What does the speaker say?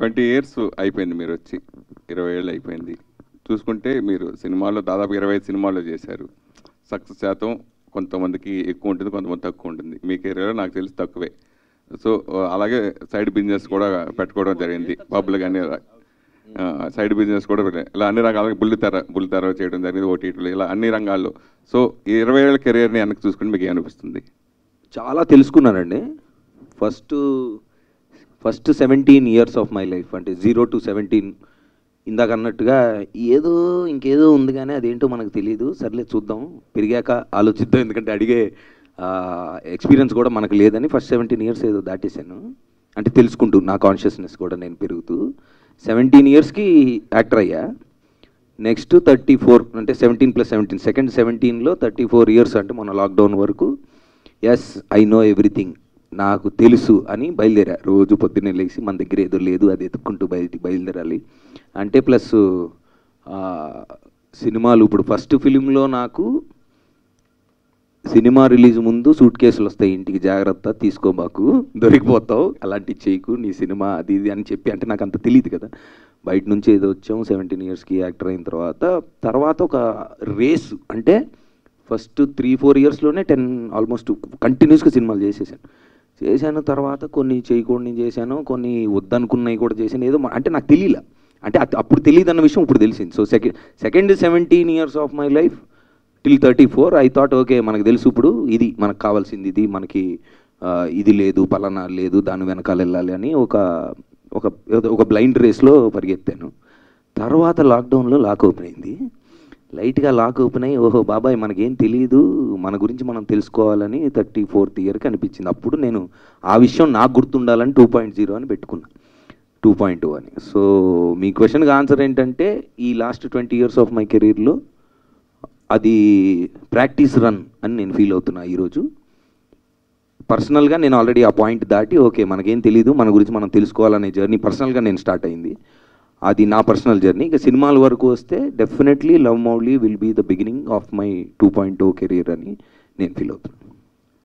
20 years అయిపోయింది మీరు వచ్చి, 20 ఏళ్ళు అయిపోయింది. చూసుకుంటే మీరు సినిమాలో దాదాపు 25 సినిమాల్లో చేశారు. సక్సెస్ శాతం కొంతమందికి ఎక్కువ ఉంటుంది, కొంతమంది తక్కువ ఉంటుంది. మీ కెరీర్లో నాకు తెలిసి తక్కువే. సో అలాగే సైడ్ బిజినెస్ కూడా పెట్టుకోవడం జరిగింది. పబ్లు కానీ సైడ్ బిజినెస్ కూడా ఇలా అన్ని రంగాలకి బుల్లితెర చేయడం జరిగింది, ఓటీటీలు, ఇలా అన్ని రంగాల్లో. సో 20 ఏళ్ళ కెరీర్ని వెనక్కి చూసుకుంటే మీకు ఏమనిపిస్తుంది? చాలా తెలుసుకున్నానండి. First 17 years of my life, అంటే 0 to 17, ఇందాక అన్నట్టుగా ఇంకేదో ఉంది కానీ అదేంటో మనకు తెలియదు, సర్లే చూద్దాం, పెరిగాక ఆలోచిద్దాం, ఎందుకంటే అడిగే ఎక్స్పీరియన్స్ కూడా మనకు లేదని ఫస్ట్ 17 years ఏదో దాటేశాను. అంటే తెలుసుకుంటూ నా కాన్షియస్నెస్ కూడా నేను పెరుగుతూ 17 yearsకి యాక్టర్ అయ్యా. నెక్స్ట్ 34, అంటే 17 + 17, సెకండ్ 17లో 34 years, అంటే మన లాక్డౌన్ వరకు ఎస్ ఐ నో ఎవ్రీథింగ్, నాకు తెలుసు అని బయలుదేరా. రోజు పొద్దున్నే లేచి మన దగ్గర ఏదో లేదు అది ఎత్తుక్కుంటూ బయలుదేరాలి అంటే. ప్లస్ సినిమాలు, ఇప్పుడు ఫస్ట్ ఫిలింలో నాకు సినిమా రిలీజ్ ముందు సూట్ కేసులు వస్తాయి ఇంటికి, జాగ్రత్త తీసుకోబాకు, దొరికిపోతావు, అలాంటివి చేయకు, నీ సినిమా అది ఇది అని చెప్పి, అంటే నాకు అంత తెలియదు కదా, బయట నుంచి ఏదో వచ్చాము. 17 yearsకి యాక్టర్ అయిన తర్వాత ఒక రేసు, అంటే ఫస్ట్ 3-4 yearsలోనే 10 ఆల్మోస్ట్ కంటిన్యూస్గా సినిమాలు చేశాను. తర్వాత కొన్ని చేయకూడని చేశాను, కొన్ని వద్దనుకున్నవి కూడా చేశాను. ఏదో అంటే నాకు తెలియలే, అంటే అప్పుడు తెలియదు అన్న విషయం ఇప్పుడు తెలిసింది. So second 17 years of my life till 34 I thought okay, మనకు తెలుసు ఇప్పుడు ఇది మనకు కావాల్సింది, ఇది మనకి ఇది లేదు, పలానా లేదు, దాని వెనకాల వెళ్ళాలి అని ఒక బ్లైండ్ రేస్లో పరిగెత్తాను. తర్వాత లాక్డౌన్లో లాక్ ఓపెన్ అయింది. లైట్గా లాక్ ఓపెన్ అయ్యి ఓహో బాబాయ్ మనకేం తెలియదు, మన గురించి మనం తెలుసుకోవాలని 34th yearకి అనిపించింది. అప్పుడు నేను ఆ విషయం నాకు గుర్తుండాలని 2.0 అని పెట్టుకున్నా, 2.2 అని. సో మీ క్వశ్చన్కి ఆన్సర్ ఏంటంటే, ఈ లాస్ట్ 20 years ఆఫ్ మై కెరీర్లో అది ప్రాక్టీస్ రన్ అని నేను ఫీల్ అవుతున్నా ఈరోజు. పర్సనల్గా నేను ఆల్రెడీ ఆ పాయింట్ దాటి ఓకే మనకేం తెలీదు, మన గురించి మనం తెలుసుకోవాలనే జర్నీ పర్సనల్గా నేను స్టార్ట్ అయింది. అది నా పర్సనల్ జర్నీ. ఇక సినిమాల వరకు వస్తే definitely love Mouli will be the beginning of my 2.0 career అని నేను ఫీల్ అవుతున్నాను.